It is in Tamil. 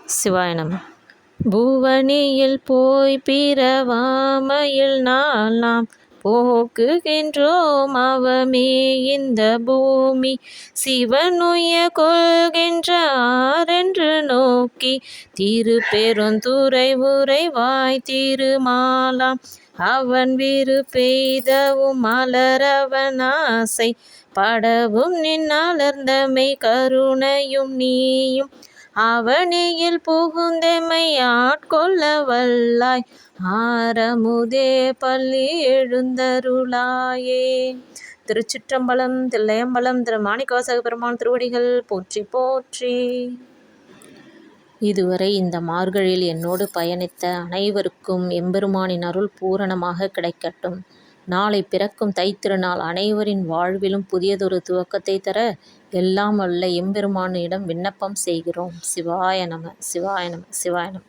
சிவாய நம. பூவனியில் போய் பிறவாமையில் நாம் போக்குகின்றோம் அவமே இந்த பூமி சிவனுய கொள்கின்றாரென்று நோக்கி திருப்பெருந்துறை உரைவாய் திருமாலாம் அவன் விரு பெய்தவும் மலரவன் ஆசை படவும் நின்னலர்ந்தமை கருணையும் நீயும் அவனியில் புகுந்தெமை ஆட்கொள்ள வல்லாய் ஆரமுதே பள்ளி எழுந்தருளாயே. திருச்சிற்றம்பலம். தில்லையம்பலம். திரு மாணிக்கவாசக பெருமான் திருவடிகள் போற்றி போற்றி. இதுவரை இந்த மார்கழியில் என்னோடு பயணித்த அனைவருக்கும் எம்பெருமானின் அருள் பூரணமாக கிடைக்கட்டும். நாளை பிறக்கும் தைத்திருநாள் அனைவரின் வாழ்விலும் புதியதொரு துவக்கத்தை தர எல்லாம் வல்ல எம்பெருமானிடம் விண்ணப்பம் செய்கிறோம். சிவாய நம. சிவாய நம. சிவாய நம.